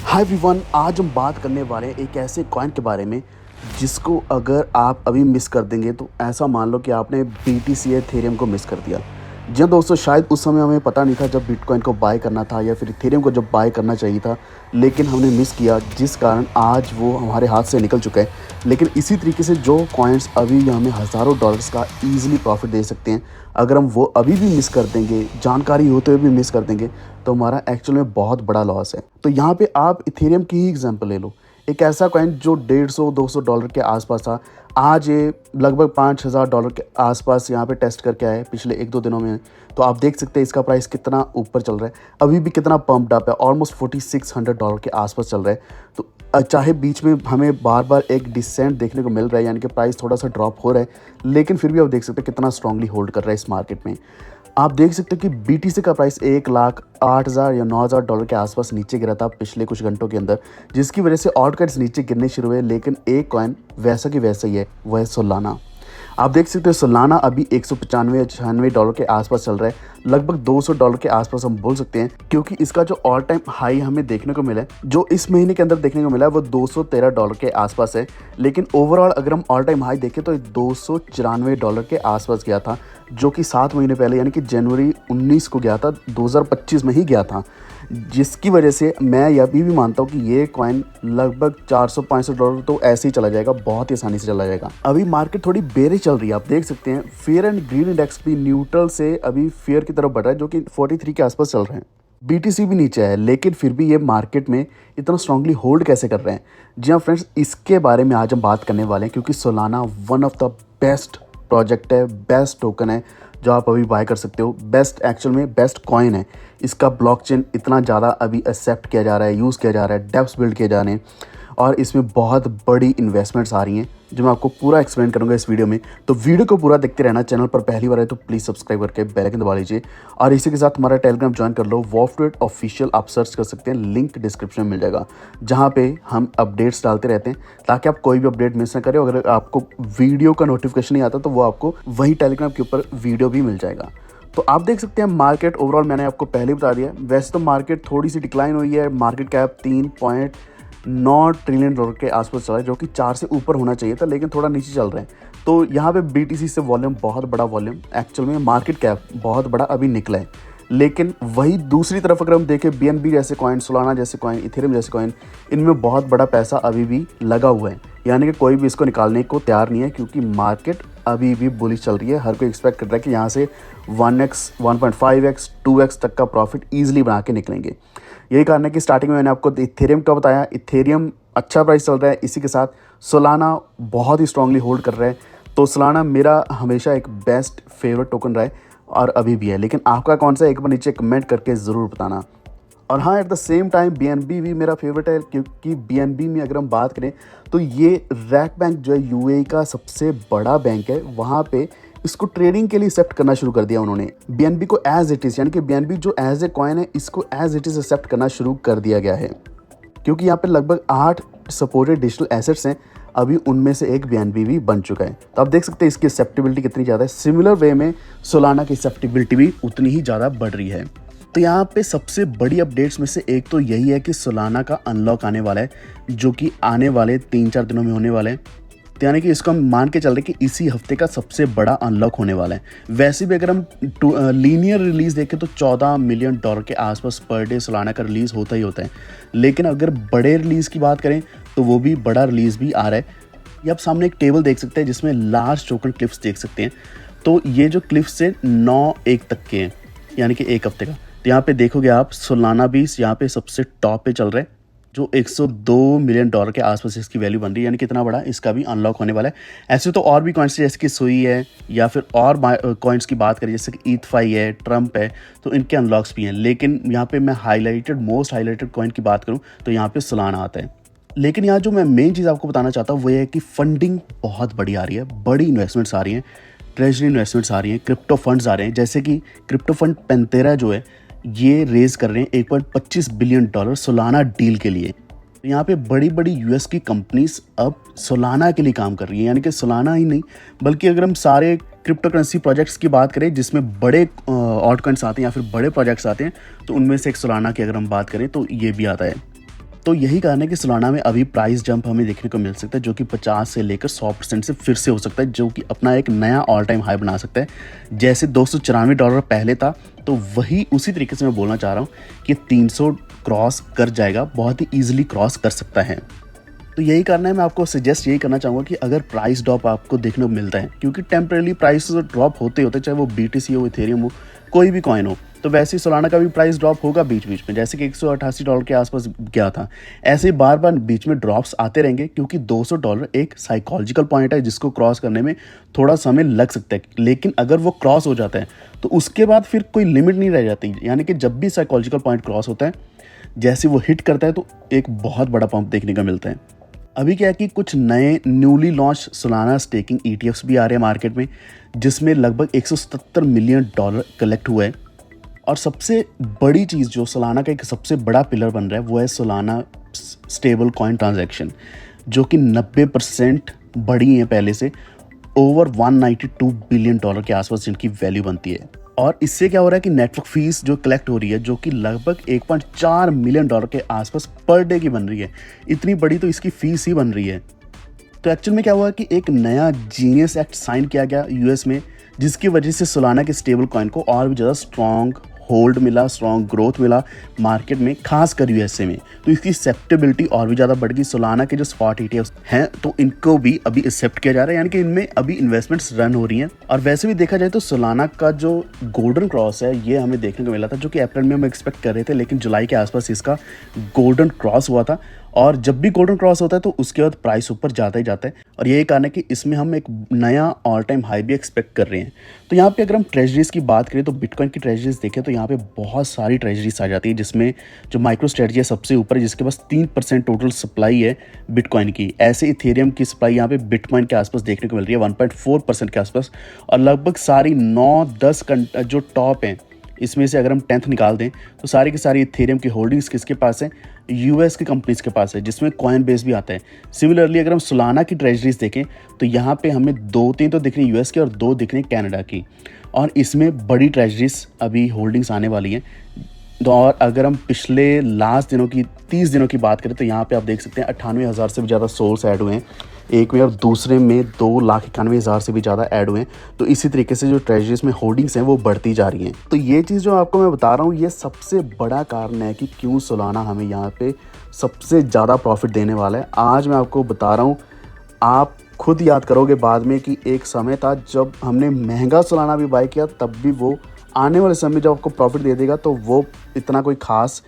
Hi everyone, आज हम बात करने वाले हैं एक ऐसे कॉइन के बारे में जिसको अगर आप अभी मिस कर देंगे तो ऐसा मान लो कि आपने BTC एथेरियम को मिस कर दिया। जी हाँ दोस्तों, शायद उस समय हमें पता नहीं था जब बिटकॉइन को बाय करना था या फिर इथेरियम को जब बाय करना चाहिए था, लेकिन हमने मिस किया जिस कारण आज वो हमारे हाथ से निकल चुका है। लेकिन इसी तरीके से जो कॉइन्स अभी हमें हज़ारों डॉलर्स का ईजिली प्रॉफिट दे सकते हैं, अगर हम वो अभी भी मिस कर देंगे, जानकारी होते हुए भी मिस कर देंगे, तो हमारा एक्चुअल में बहुत बड़ा लॉस है। तो यहाँ पे आप इथेरियम की ही एग्जांपल ले लो। एक ऐसा कॉइन जो 150-200 डॉलर के आसपास था, आज ये लगभग 5000 डॉलर के आसपास यहाँ पे टेस्ट करके आया है पिछले 1-2 दिनों में। तो आप देख सकते हैं इसका प्राइस कितना ऊपर चल रहा है, अभी भी कितना पम्प्ड अप है, ऑलमोस्ट 4600 डॉलर के आसपास चल रहा है। तो चाहे बीच में हमें बार बार एक डिसेंट देखने को मिल रहा है, यानी कि प्राइस थोड़ा सा ड्रॉप हो रहा है, लेकिन फिर भी आप देख सकते हैं कितना स्ट्रांगली होल्ड कर रहा है इस मार्केट में। आप देख सकते हो कि BTC का प्राइस 1,08,000 या 9,000 डॉलर के आसपास नीचे गिरा था पिछले कुछ घंटों के अंदर, जिसकी वजह से ऑल्ट कॉइन्स नीचे गिरने शुरू हुए। लेकिन एक कॉइन वैसा कि वैसा ही है, वह है सोलाना। आप देख सकते हो सोलाना अभी 195 या 96 डॉलर के आसपास चल रहा है, लगभग 200 डॉलर के आसपास हम बोल सकते हैं, क्योंकि इसका जो ऑल टाइम हाई हमें देखने को मिला है, जो इस महीने के अंदर देखने को मिला है, वो 213 डॉलर के आसपास है। लेकिन ओवरऑल अगर हम ऑल टाइम हाई देखें तो 294 डॉलर के आसपास गया था, जो कि 7 महीने पहले यानी कि जनवरी 19 को गया था, 2025 में ही गया था। जिसकी वजह से मैं ये अभी भी मानता हूँ कि ये कॉइन लगभग 400-500 डॉलर तो ऐसे ही चला जाएगा, बहुत ही आसानी से चला जाएगा। अभी मार्केट थोड़ी बेरिश चल रही है, आप देख सकते हैं फेयर एंड ग्रीन इंडेक्स भी न्यूट्रल से अभी फेयर की तरफ बढ़ रहा है, जो कि 43 के आसपास चल रहे हैं। BTC भी नीचे है, लेकिन फिर भी ये मार्केट में इतना स्ट्रांगली होल्ड कैसे कर रहे हैं। जी हाँ फ्रेंड्स, इसके बारे में आज हम बात करने वाले हैं, क्योंकि Solana one of the best project है, बेस्ट टोकन है जो आप अभी बाय कर सकते हो। बेस्ट एक्चुअल में बेस्ट कॉइन है। इसका ब्लॉकचेन इतना ज़्यादा अभी एक्सेप्ट किया जा रहा है, यूज़ किया जा रहा है, डेप्स बिल्ड किए जा रहे हैं, और इसमें बहुत बड़ी इन्वेस्टमेंट्स आ रही हैं जो मैं आपको पूरा एक्सप्लेन करूंगा इस वीडियो में। तो वीडियो को पूरा देखते रहना। चैनल पर पहली बार है तो प्लीज़ सब्सक्राइब करके बेल आइकन दबा लीजिए, और इसी के साथ हमारा टेलीग्राम ज्वाइन कर लो। वॉल्फ ऑफिशियल आप सर्च कर सकते हैं, लिंक डिस्क्रिप्शन में मिल जाएगा, जहाँ पे हम अपडेट्स डालते रहते हैं ताकि आप कोई भी अपडेट मिस ना करें। अगर आपको वीडियो का नोटिफिकेशन नहीं आता तो वो आपको वही टेलीग्राम के ऊपर वीडियो भी मिल जाएगा। तो आप देख सकते हैं मार्केट ओवरऑल मैंने आपको पहले बता दिया। वैसे तो मार्केट थोड़ी सी डिक्लाइन हुई है, मार्केट कैप 3.9 ट्रिलियन डॉलर के आसपास चला है, जो कि 4 से ऊपर होना चाहिए था, लेकिन थोड़ा नीचे चल रहे हैं। तो यहाँ पे BTC से वॉल्यूम, बहुत बड़ा वॉल्यूम, एक्चुअल में मार्केट कैप बहुत बड़ा अभी निकला है। लेकिन वही दूसरी तरफ अगर हम देखें, BNB जैसे कॉइन, सोलाना जैसे कॉइन, इथेरियम जैसे कॉइन, इनमें बहुत बड़ा पैसा अभी भी लगा हुआ है, यानी कि कोई भी इसको निकालने को तैयार नहीं है, क्योंकि मार्केट अभी भी बुलिश चल रही है। हर कोई एक्सपेक्ट कर रहा है कि यहाँ से 1x, 1.5x, 2x तक का प्रॉफिट ईजिली बना के निकलेंगे। यही कारण है कि स्टार्टिंग में मैंने आपको इथेरियम का बताया। इथेरियम अच्छा प्राइस चल रहा है, इसी के साथ सोलाना बहुत ही स्ट्रांगली होल्ड कर रहा है। तो सोलाना मेरा हमेशा एक बेस्ट फेवरेट टोकन रहा है और अभी भी है। लेकिन आपका कौन सा, एक बार नीचे कमेंट करके ज़रूर बताना। और हाँ, at the same time BNB भी मेरा फेवरेट है, क्योंकि BNB में अगर हम बात करें तो ये रैक बैंक जो है UAE का सबसे बड़ा बैंक है, वहाँ पे इसको ट्रेडिंग के लिए एक्सेप्ट करना शुरू कर दिया उन्होंने। BNB को एज इट इज़, यानी कि BNB जो एज ए कॉइन है, इसको एज इट इज़ एक्सेप्ट करना शुरू कर दिया गया है, क्योंकि यहाँ पे लगभग 8 सपोर्टेड डिजिटल एसेट्स हैं, अभी उनमें से एक BNB भी बन चुका है। तो आप देख सकते हैं इसकी एक्सेप्टेबिलिटी कितनी ज़्यादा है। सिमिलर वे में सोलाना की एक्सेप्टेबिलिटी भी उतनी ही ज़्यादा बढ़ रही है। तो यहाँ पे सबसे बड़ी अपडेट्स में से एक तो यही है कि सोलाना का अनलॉक आने वाला है, जो कि आने वाले 3-4 दिनों में होने वाले हैं। तो यानी कि इसको हम मान के चल रहे हैं कि इसी हफ्ते का सबसे बड़ा अनलॉक होने वाला है। वैसे भी अगर हम लीनियर रिलीज़ देखें तो 14 मिलियन डॉलर के आसपास पर डे सोलाना का रिलीज़ होता ही होता है। लेकिन अगर बड़े रिलीज़ की बात करें तो वो भी बड़ा रिलीज़ भी आ रहा है। ये आप सामने एक टेबल देख सकते हैं जिसमें लार्ज टोकन क्लिप्स देख सकते हैं। तो ये जो क्लिप्स है 9/1 तक के हैं, यानी कि एक हफ्ते का। तो यहाँ पे देखोगे आप, सोलाना भी यहाँ पे सबसे टॉप पे चल रहा है, जो 102 मिलियन डॉलर के आसपास इसकी वैल्यू बन रही है, यानी कितना बड़ा इसका भी अनलॉक होने वाला है। ऐसे तो और भी कॉइन्स जैसे कि सुई है, या फिर और कॉइन्स की बात करें जैसे कि ETHFI है, ट्रम्प है, तो इनके अनलॉक्स भी हैं। लेकिन यहाँ पे मैं मोस्ट हाईलाइटेड कॉइन की बात करूँ तो यहाँ पे सोलाना आता है। लेकिन यहाँ जो मैं मेन चीज़ आपको बताना चाहता हूँ वो ये है कि फंडिंग बहुत बड़ी आ रही है, बड़ी इन्वेस्टमेंट्स आ रही हैं, ट्रेजरी इन्वेस्टमेंट्स आ रही हैं, क्रिप्टो फंड्स आ रहे हैं। जैसे कि क्रिप्टो फंड पेंटेरा जो है, ये रेज कर रहे हैं 1.25 बिलियन डॉलर सोलाना डील के लिए। तो यहाँ पे बड़ी बड़ी US की कंपनीज अब सोलाना के लिए काम कर रही है, यानी कि सोलाना ही नहीं बल्कि अगर हम सारे क्रिप्टो करेंसी प्रोजेक्ट्स की बात करें जिसमें बड़े ऑल्ट कॉइन्स आते हैं या फिर बड़े प्रोजेक्ट्स आते हैं, तो उनमें से एक सोलाना की अगर हम बात करें तो ये भी आता है। तो यही कारण है कि सोलाना में अभी प्राइस जंप हमें देखने को मिल सकता है, जो कि 50 से लेकर 100% से फिर से हो सकता है, जो कि अपना एक नया ऑल टाइम हाई बना सकता है। जैसे $294 पहले था, तो वही उसी तरीके से मैं बोलना चाह रहा हूँ कि 300 क्रॉस कर जाएगा, बहुत ही ईजिली क्रॉस कर सकता है। तो यही कारण है, मैं आपको सजेस्ट यही करना चाहूँगा कि अगर प्राइस ड्रॉप आपको देखने को मिलता है, क्योंकि टेम्परेली प्राइस ड्रॉप होते होते, चाहे वो BTC हो, इथेरियम हो, कोई भी कॉइन हो, तो वैसे ही सोलाना का भी प्राइस ड्रॉप होगा बीच बीच में। जैसे कि $188 के आसपास गया था, ऐसे बार बार बीच में ड्रॉप्स आते रहेंगे, क्योंकि $200 एक साइकोलॉजिकल पॉइंट है जिसको क्रॉस करने में थोड़ा समय लग सकता है। लेकिन अगर वो क्रॉस हो जाता है तो उसके बाद फिर कोई लिमिट नहीं रह जाती, यानी कि जब भी साइकोलॉजिकल पॉइंट क्रॉस होता है, जैसे वो हिट करता है तो एक बहुत बड़ा पंप देखने को मिलता है। अभी क्या है कि कुछ नए newly launch Solana staking ETFs भी आ रहे हैं मार्केट में, जिसमें लगभग $177 मिलियन कलेक्ट हुआ है। और सबसे बड़ी चीज़ जो सोलाना का एक सबसे बड़ा पिलर बन रहा है, वो है सोलाना स्टेबल कॉइन ट्रांजैक्शन, जो कि 90% बढ़ी है पहले से, ओवर $192 बिलियन के आसपास जिनकी वैल्यू बनती है। और इससे क्या हो रहा है कि नेटवर्क फीस जो कलेक्ट हो रही है, जो कि लगभग $1.4 मिलियन के आसपास पर डे की बन रही है, इतनी बड़ी तो इसकी फीस ही बन रही है। तो एक्चुअल में क्या हुआ कि एक नया जीनियस एक्ट साइन किया गया US में, जिसकी वजह से सोलाना के स्टेबल कॉइन को और भी ज़्यादा स्ट्रॉन्ग होल्ड मिला, स्ट्रॉन्ग ग्रोथ मिला मार्केट में, खासकर USA में। तो इसकी एक्सेप्टेबिलिटी और भी ज़्यादा बढ़ गई। सोलाना के जो स्पॉट ETFs हैं, तो इनको भी अभी एक्सेप्ट किया जा रहा है, यानी कि इनमें अभी इन्वेस्टमेंट्स रन हो रही हैं। और वैसे भी देखा जाए तो सोलाना का जो गोल्डन क्रॉस है, ये हमें देखने को मिला था, जो कि अप्रैल में हम एक्सपेक्ट कर रहे थे, लेकिन जुलाई के आसपास इसका गोल्डन क्रॉस हुआ था। और जब भी गोल्डन क्रॉस होता है तो उसके बाद प्राइस ऊपर जाता ही जाता है, और यही कारण है कि इसमें हम एक नया ऑल टाइम हाई भी एक्सपेक्ट कर रहे हैं। तो यहाँ पे अगर हम ट्रेजरीज की बात करें, तो बिटकॉइन की ट्रेजरीज देखें तो यहाँ पे बहुत सारी ट्रेजरीज आ जाती है, जिसमें जो माइक्रो स्ट्रेटजी है सबसे ऊपर है, जिसके पास 3% टोटल सप्लाई है बिटकॉइन की। ऐसे इथेरियम की सप्लाई यहाँ पे बिटकॉइन के आसपास देखने को मिल रही है 1.4% के आसपास। और लगभग सारी 9-10 जो टॉप हैं, इसमें से अगर हम 10th निकाल दें तो सारी की सारी इथेरियम की होल्डिंग्स किसके पास है, US की कंपनीज के पास है, जिसमें कॉइन बेस भी आता है। सिमिलरली अगर हम सोलाना की ट्रेजरीज देखें तो यहाँ पे हमें 2-3 तो दिख रही है US की और 2 दिख रही है कनाडा की, और इसमें बड़ी ट्रेजरीज अभी होल्डिंग्स आने वाली हैं। तो और अगर हम पिछले लास्ट दिनों की 30 दिनों की बात करें तो यहाँ पे आप देख सकते हैं 98,000 से भी ज़्यादा सोल्स ऐड हुए हैं एक में, और दूसरे में 2,91,000 से भी ज़्यादा ऐड हुए हैं। तो इसी तरीके से जो ट्रेजरीज में होल्डिंग्स हैं वो बढ़ती जा रही हैं। तो ये चीज़ जो आपको मैं बता रहा हूँ, ये सबसे बड़ा कारण है कि क्यों सोलाना हमें यहाँ पे सबसे ज़्यादा प्रॉफिट देने वाला है। आज मैं आपको बता रहा हूँ, आप खुद याद करोगे बाद में कि एक समय था जब हमने महंगा सोलाना भी बाय किया, तब भी वो आने वाले समय जब आपको प्रॉफिट दे देगा तो वो इतना कोई खास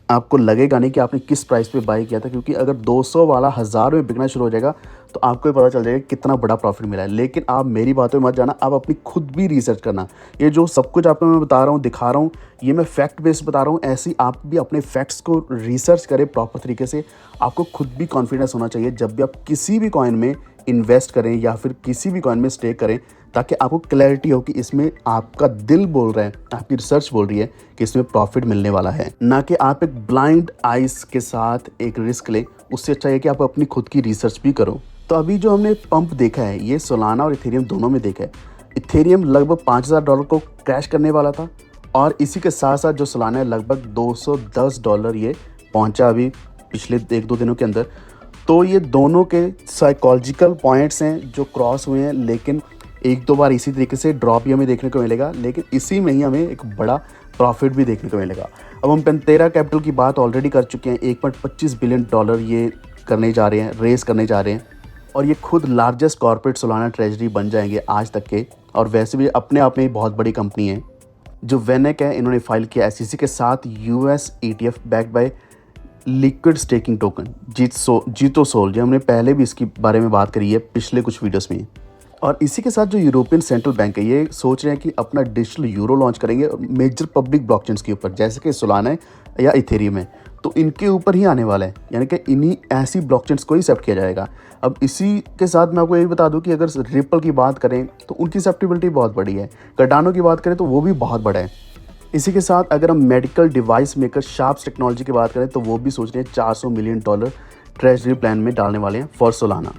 आपको लगेगा नहीं कि आपने किस प्राइस पे बाय किया था, क्योंकि अगर 200 वाला 1000 में बिकना शुरू हो जाएगा तो आपको ही पता चल जाएगा कितना बड़ा प्रॉफिट मिला है। लेकिन आप मेरी बातों में मत जाना, आप अपनी खुद भी रिसर्च करना। ये जो सब कुछ आपको मैं बता रहा हूँ, दिखा रहा हूँ, ये मैं फैक्ट बेस्ड बता रहा हूँ। ऐसे ही आप भी अपने फैक्ट्स को रिसर्च करें प्रॉपर तरीके से। आपको खुद भी कॉन्फिडेंस होना चाहिए जब भी आप किसी भी कॉइन में इन्वेस्ट करें या फिर किसी भी कॉइन में स्टेक करें, ताकि आपको क्लैरिटी हो कि इसमें आपका दिल बोल रहा है, आपकी रिसर्च बोल रही है कि इसमें प्रॉफिट मिलने वाला है, ना कि आप एक ब्लाइंड आइज के साथ एक रिस्क लें। उससे अच्छा है कि आप अपनी खुद की रिसर्च भी करो। तो अभी जो हमने पंप देखा है, ये सोलाना और इथेरियम दोनों में देखा है। इथेरियम लगभग $5,000 को क्रैश करने वाला था, और इसी के साथ साथ जो सोलाना है लगभग $210 ये पहुंचा अभी पिछले 1-2 दिनों के अंदर। तो ये दोनों के साइकोलॉजिकल पॉइंट्स हैं जो क्रॉस हुए हैं, लेकिन 1-2 बार इसी तरीके से ड्रॉप भी हमें देखने को मिलेगा, लेकिन इसी में ही हमें एक बड़ा प्रॉफिट भी देखने को मिलेगा। अब हम पेंटेरा कैपिटल की बात ऑलरेडी कर चुके हैं। $1.25 बिलियन ये करने जा रहे हैं, रेस करने जा रहे हैं, और ये खुद लार्जेस्ट कॉर्पोरेट सोलाना ट्रेजरी बन जाएंगे आज तक के। और वैसे भी अपने आप में बहुत बड़ी कंपनी है। जो वेनेक है, इन्होंने फाइल किया SEC के साथ US ETF backed by liquid staking token JitoSOL, जो हमने पहले भी इसके बारे में बात करी है पिछले कुछ वीडियोस में। और इसी के साथ जो यूरोपियन सेंट्रल बैंक है, ये सोच रहे हैं कि अपना डिजिटल यूरो लॉन्च करेंगे मेजर पब्लिक ब्लॉकचेन्स के ऊपर, जैसे कि सोलाना है या इथेरियम है, तो इनके ऊपर ही आने वाला है, यानी कि इन्हीं ऐसी ब्लॉकचेन्स को ही एक्सेप्ट किया जाएगा। अब इसी के साथ मैं आपको ये भी बता दूं कि अगर रिपल की बात करें तो उनकी एक्सेप्टेबिलिटी बहुत बड़ी है, कार्डानो की बात करें तो वो भी बहुत बड़ा है। इसी के साथ अगर हम medical device maker sharps technology की बात करें तो वो भी सोच रहे हैं $400 मिलियन ट्रेजरी प्लान में डालने वाले हैं फॉर सोलाना।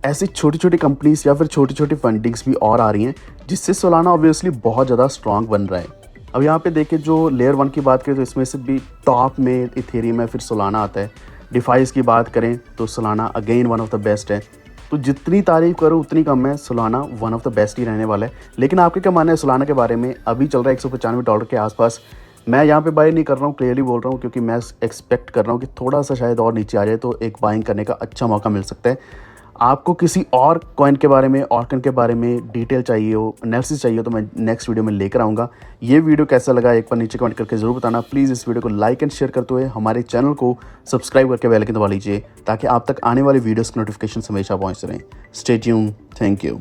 ऐसी छोटी छोटी कंपनीज या फिर छोटी छोटी फंडिंग्स भी और आ रही हैं, जिससे सोलाना ऑब्वियसली बहुत ज़्यादा स्ट्रॉन्ग बन रहा है। अब यहाँ पे देखिए, जो लेयर 1 की बात करें तो इसमें से भी टॉप में इथेरियम है, फिर सोलाना आता है। डिफाइस की बात करें तो Solana again one of the best है। तो जितनी तारीफ़ करो उतनी कम है, Solana one of the best ही रहने वाला है। लेकिन आपके क्या मानना है सोलाना के बारे में? अभी चल रहा है $195 के आसपास। मैं यहाँ पे बाय नहीं कर रहा हूँ, क्लियरली बोल रहा हूँ, क्योंकि मैं एक्सपेक्ट कर रहा हूँ कि थोड़ा सा शायद और नीचे आ जाए तो एक बाइंग करने का अच्छा मौका मिल सकता है। आपको किसी और कॉइन के बारे में, ऑर्कन के बारे में डिटेल चाहिए हो, एनालिसिस चाहिए हो, तो मैं नेक्स्ट वीडियो में लेकर आऊँगा। ये वीडियो कैसा लगा एक बार नीचे कमेंट करके ज़रूर बताना। प्लीज़ इस वीडियो को लाइक एंड शेयर करते हुए हमारे चैनल को सब्सक्राइब करके बेल आइकन दबा लीजिए, ताकि आप तक आने वाली वीडियोज़ की नोटिफिकेशन हमेशा पहुँचते रहें। Stay tuned, thank you.